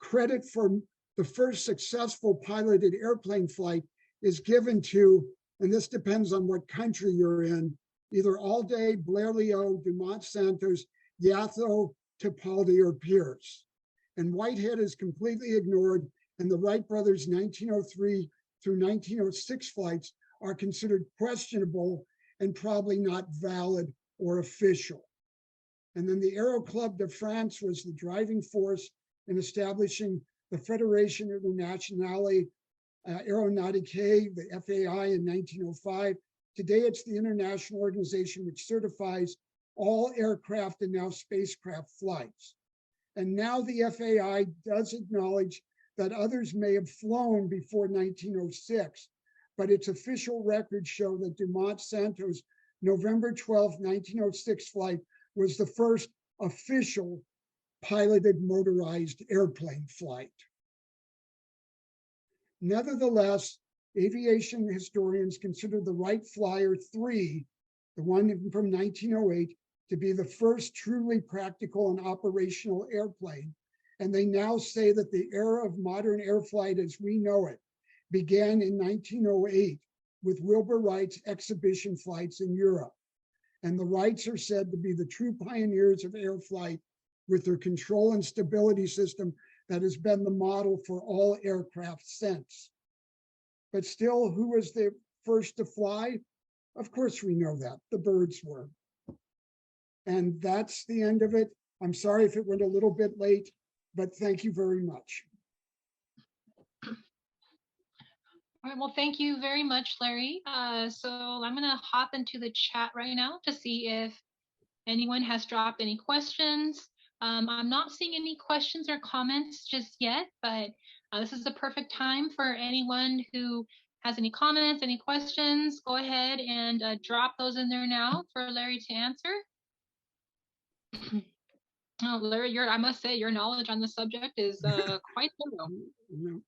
S1: credit for the first successful piloted airplane flight is given to, and this depends on what country you're in, either Alday, Blériot, Dumont Santos, Yatho, Tipaldi, or Pierce. And Whitehead is completely ignored, and the Wright brothers' 1903 through 1906 flights are considered questionable and probably not valid or official. And then the Aero Club de France was the driving force in establishing the Fédération Internationale Aéronautique, the FAI, in 1905. Today, it's the international organization which certifies all aircraft and now spacecraft flights. And now the FAI does acknowledge that others may have flown before 1906, but its official records show that Dumont Santos' November 12, 1906 flight was the first official piloted motorized airplane flight. Nevertheless, aviation historians consider the Wright Flyer 3, the one from 1908, to be the first truly practical and operational airplane. And they now say that the era of modern air flight as we know it began in 1908 with Wilbur Wright's exhibition flights in Europe. And the Wrights are said to be the true pioneers of air flight with their control and stability system that has been the model for all aircraft since. But still, who was the first to fly? Of course we know that, the birds were. And that's the end of it. I'm sorry if it went a little bit late, but thank you very much.
S2: All right, well, thank you very much, Larry. So I'm gonna hop into the chat right now to see if anyone has dropped any questions. I'm not seeing any questions or comments just yet, but this is the perfect time for anyone who has any comments, any questions. Go ahead and drop those in there now for Larry to answer. Oh, Larry, I must say, your knowledge on the subject is quite thorough.
S1: No,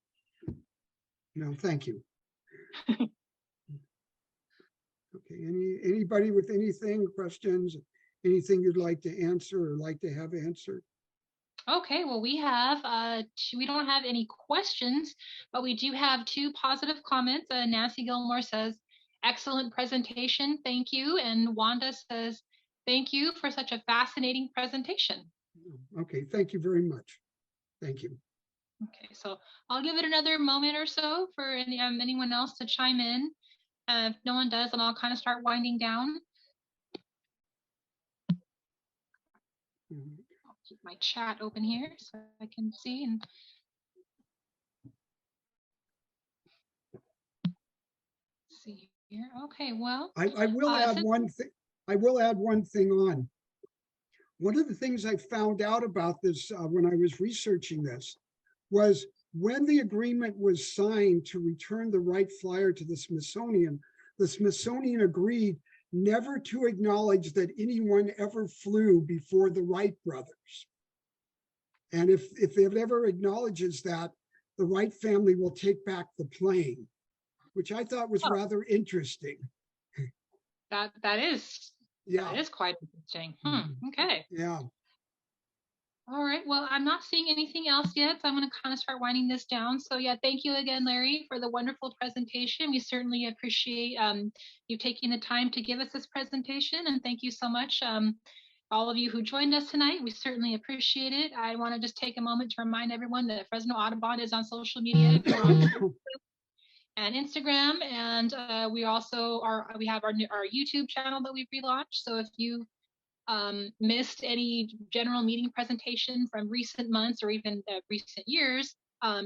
S1: no, thank you. Okay, anybody with anything, questions, anything you'd like to answer or like to have answered?
S2: Okay, well, we don't have any questions, but we do have two positive comments. Nancy Gilmore says, excellent presentation, thank you. And Wanda says, thank you for such a fascinating presentation.
S1: Okay, thank you very much. Thank you.
S2: Okay, so I'll give it another moment or so for anyone else to chime in. If no one does, then I'll kind of start winding down. I'll keep my chat open here so I can see and see here. Okay, well,
S1: I will add one thing. I will add one thing on. One of the things I found out about this when I was researching this was when the agreement was signed to return the Wright Flyer to the Smithsonian agreed never to acknowledge that anyone ever flew before the Wright brothers. And if it ever acknowledges that, the Wright family will take back the plane, which I thought was rather interesting.
S2: that is quite interesting. Okay.
S1: Yeah.
S2: All right. Well, I'm not seeing anything else yet, so I'm going to kind of start winding this down. So yeah, thank you again, Larry, for the wonderful presentation. We certainly appreciate you taking the time to give us this presentation, and thank you so much, all of you who joined us tonight. We certainly appreciate it. I want to just take a moment to remind everyone that Fresno Audubon is on social media. We're on Facebook and Instagram, and we also have our YouTube channel that we've relaunched. So if you missed any general meeting presentation from recent months or even recent years,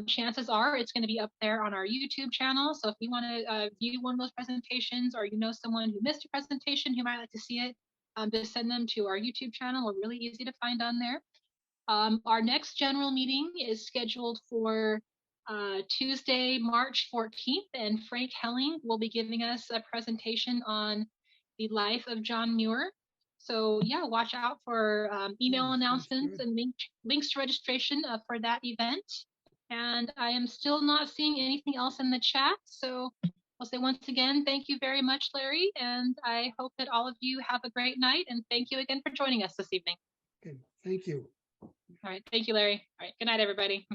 S2: chances are it's going to be up there on our YouTube channel. So if you want to view one of those presentations, or you know someone who missed a presentation who might like to see it, just send them to our YouTube channel. We're really easy to find on there. Our next general meeting is scheduled for Tuesday, March 14th, and Frank Helling will be giving us a presentation on the life of John Muir. So yeah, watch out for email announcements and links to registration for that event. And I am still not seeing anything else in the chat. So I'll say once again, thank you very much, Larry. And I hope that all of you have a great night. And thank you again for joining us this evening.
S1: Okay, thank you.
S2: All right. Thank you, Larry. All right. Good night, everybody.